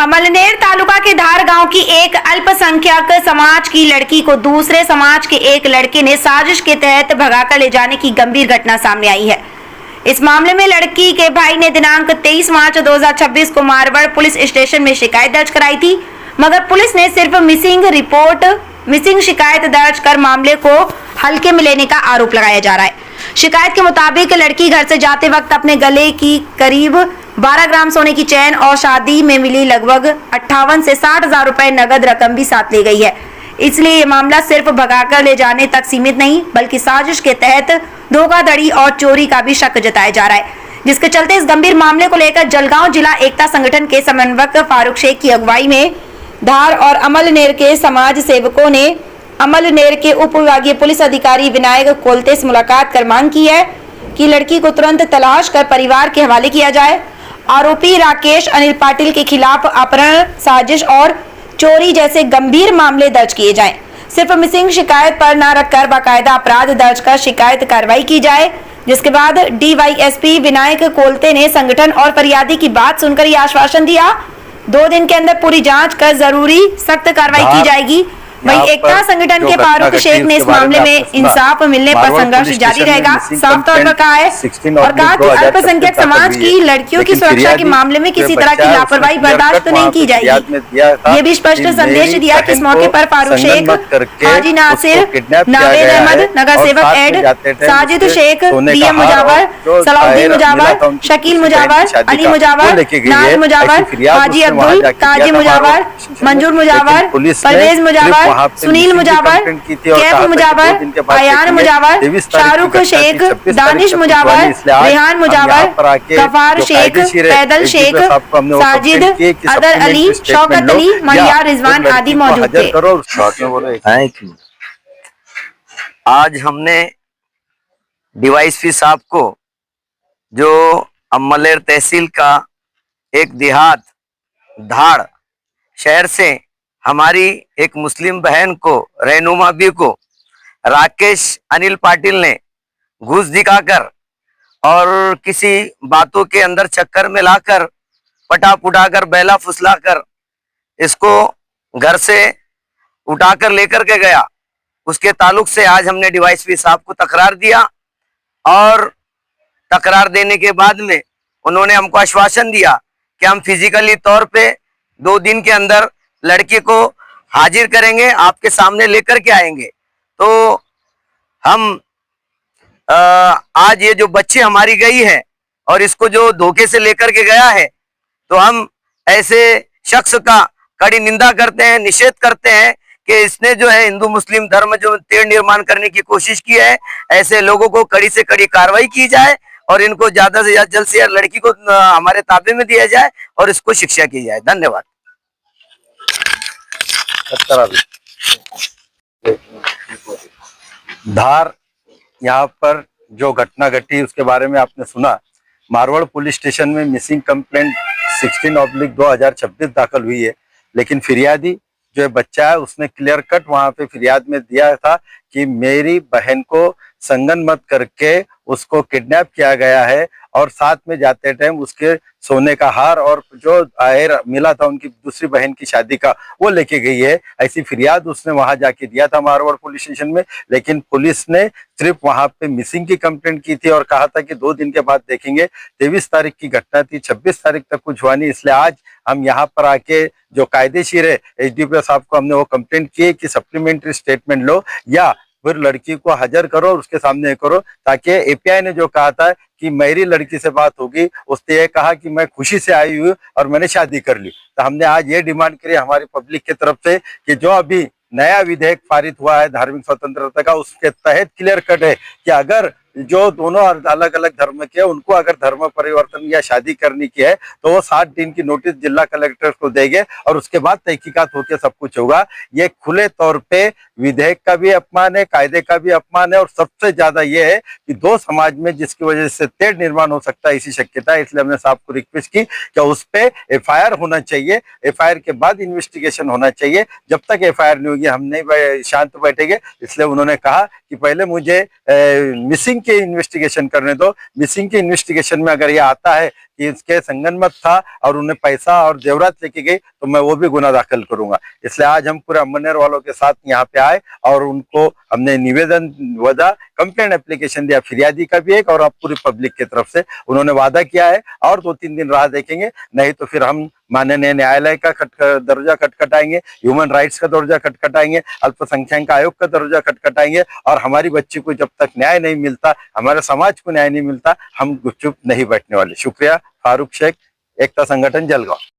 अमलनेर तालुका के धार गांव की एक अल्पसंख्यक समाज की लड़की को दूसरे समाज के एक लड़के ने साजिश के तहत भगाकर ले जाने की गंभीर घटना सामने आई है। इस मामले में लड़की के भाई ने दिनांक 23 मार्च 2026 को मारवाड़ पुलिस स्टेशन में शिकायत दर्ज कराई थी, मगर पुलिस ने सिर्फ मिसिंग शिकायत दर्ज कर मामले को हल्के में लेने का आरोप लगाया जा रहा है। शिकायत के मुताबिक लड़की घर से जाते वक्त अपने गले की करीब 12 ग्राम सोने की चैन और शादी में मिली लगभग 58 से 60 हजार रुपए नगद रकम भी साथ ले गई है। इसलिए ये मामला सिर्फ भगाकर ले जाने तक सीमित नहीं, बल्कि साजिश के तहत धोखाधड़ी और चोरी का भी शक जताया जा रहा है, जिसके चलते इस गंभीर मामले को लेकर जलगांव जिला एकता संगठन के समन्वयक फारूक शेख की अगुवाई में धार और अमलनेर के समाज सेवकों ने अमलनेर के उप विभागीय पुलिस अधिकारी विनायक कोलते से मुलाकात कर मांग की है कि लड़की को तुरंत तलाश कर परिवार के हवाले किया जाए। आरोपी राकेश अनिल पाटिल के खिलाफ अपहरण, साजिश और चोरी जैसे गंभीर मामले दर्ज किए जाएं। सिर्फ मिसिंग शिकायत पर न रखकर बाकायदा अपराध दर्ज कर शिकायत कार्रवाई की जाए। जिसके बाद डीवाईएसपी विनायक कोलते ने संगठन और फरियादी की बात सुनकर यह आश्वासन दिया 2 दिन के अंदर पूरी जांच कर जरूरी सख्त कार्रवाई की जाएगी। वहीं एकता संगठन के फारूक शेख ने इस मामले में इंसाफ मिलने पर संघर्ष जारी रहेगा साफ तौर पर कहा है और कहा कि अल्पसंख्यक समाज की लड़कियों की सुरक्षा के मामले में किसी तरह की लापरवाही बर्दाश्त नहीं की जाएगी। ये भी स्पष्ट संदेश दिया कि इस मौके पर फारूक शेख, हाजी नासिर, नावेद अहमद, नगर सेवक एड, साजिद शेख, डीएम मुजावर, सलाउद्दीन मुजावर, शकील मुजावर, अली मुजावर, नाज मुजावर, हाजी अब्दुल, काजी मुजावर, मंजूर मुजावर, परवेज मुजावर, सुनील मुजावर, कैफ मुजावर, अयान मुजावर, शाहरुख शेख, दानिश मुजावर, रेहान मुजावर, गफार शेख, पैदल शेख, साजिद, अदर अली, शौकत अली, महियार रिजवान आदि मौजूद थे। आज हमने डीवाईएसपी साहब को, जो अमलेर तहसील का एक देहात धाड़ शहर से हमारी एक मुस्लिम बहन को, रहनुमा बी को राकेश अनिल पाटिल ने घूस दिखाकर और किसी बातों के अंदर चक्कर में लाकर पटा पुटाकर बैला फुसलाकर इसको घर से उठाकर लेकर के गया। उसके ताल्लुक से आज हमने डीवाईएसपी साहब को तकरार दिया और तकरार देने के बाद में उन्होंने हमको आश्वासन दिया कि हम फिजिकली तौर पे 2 दिन के अंदर लड़की को हाजिर करेंगे, आपके सामने लेकर के आएंगे। तो हम आज ये जो बच्ची हमारी गई है और इसको जो धोखे से लेकर के गया है, तो हम ऐसे शख्स का कड़ी निंदा करते हैं, निषेध करते हैं कि इसने जो है हिंदू मुस्लिम धर्म जो तेढ़ निर्माण करने की कोशिश की है। ऐसे लोगों को कड़ी से कड़ी कार्रवाई की जाए और इनको ज्यादा से ज्यादा जल्द से जल्द लड़की को हमारे ताबे में दिया जाए और इसको शिक्षा की जाए। धन्यवाद। धार यहाँ पर जो घटना घटी उसके बारे में आपने सुना। मारवाड़ पुलिस स्टेशन में मिसिंग कंप्लेंट 16/2026 दाखिल हुई है, लेकिन फिरियादी जो बच्चा है उसने क्लियर कट वहां पे फिरियाद में दिया था कि मेरी बहन को संगनमत करके उसको किडनैप किया गया है और साथ में जाते टाइम उसके सोने का हार और जो आहेर मिला था उनकी दूसरी बहन की शादी का वो लेके गई है। ऐसी फिरियाद उसने वहां जाके दिया था मारवाड़ पुलिस स्टेशन में, लेकिन पुलिस ने सिर्फ वहां पे मिसिंग की कंप्लेंट की थी और कहा था कि 2 दिन के बाद देखेंगे। 23 तारीख की घटना थी, 26 तारीख तक कुछ हुआ नहीं। इसलिए आज हम यहाँ पर आके जो कायदेशीर है एसडीपीओ साहब को हमने वो कंप्लेंट की है कि सप्लीमेंट्री स्टेटमेंट लो या फिर लड़की को हाजिर करो और उसके सामने करो, ताकि एपीआई ने जो कहा था कि मेरी लड़की से बात होगी, उसने ये कहा कि मैं खुशी से आई हूँ और मैंने शादी कर ली। तो हमने आज ये डिमांड करी हमारी पब्लिक की तरफ से कि जो अभी नया विधेयक पारित हुआ है धार्मिक स्वतंत्रता का, उसके तहत क्लियर कट है कि अगर जो दोनों अलग अलग धर्म के उनको अगर धर्म परिवर्तन या शादी करनी की है तो वो 60 दिन की नोटिस जिला कलेक्टर को देंगे और उसके बाद तहकीकात होकर सब कुछ होगा। ये खुले तौर पे विधेयक का भी अपमान है, कायदे का भी अपमान है और सबसे ज्यादा ये है कि 2 समाज में जिसकी वजह से तेढ़ निर्माण हो सकता है इसी शक्यता है। इसलिए हमने साहब को रिक्वेस्ट की कि उस पे एफआईआर होना चाहिए, एफआईआर के बाद इन्वेस्टिगेशन होना चाहिए। जब तक एफआईआर नहीं होगी हम नहीं शांत बैठेंगे। इसलिए उन्होंने कहा कि पहले मुझे मिसिंग के इन्वेस्टिगेशन करने दो। मिसिंग के इन्वेस्टिगेशन में अगर ये आता है कि इसके संगनमत था और उन्हें पैसा और जेवरात लेके गई तो मैं वो भी गुना दाखिल करूंगा। इसलिए आज हम पूरे अम्बनेर वालों के साथ यहाँ पे आए और उनको हमने निवेदन वजह कंप्लेंट एप्लीकेशन दिया, फिरियादी का भी एक और अब पूरी पब्लिक की तरफ से। उन्होंने वादा किया है और 2-3 दिन राह देखेंगे, नहीं तो फिर हम माननीय न्यायालय का दर्जा खटखटाएंगे, ह्यूमन राइट्स का दर्जा खटखटाएंगे, अल्पसंख्यक आयोग का दर्जा खटखटाएंगे और हमारी बच्ची को जब तक न्याय नहीं मिलता, हमारे समाज को न्याय नहीं मिलता, हम चुप नहीं बैठने वाले। शुक्रिया। फारूक शेख, एकता संगठन, जलगांव।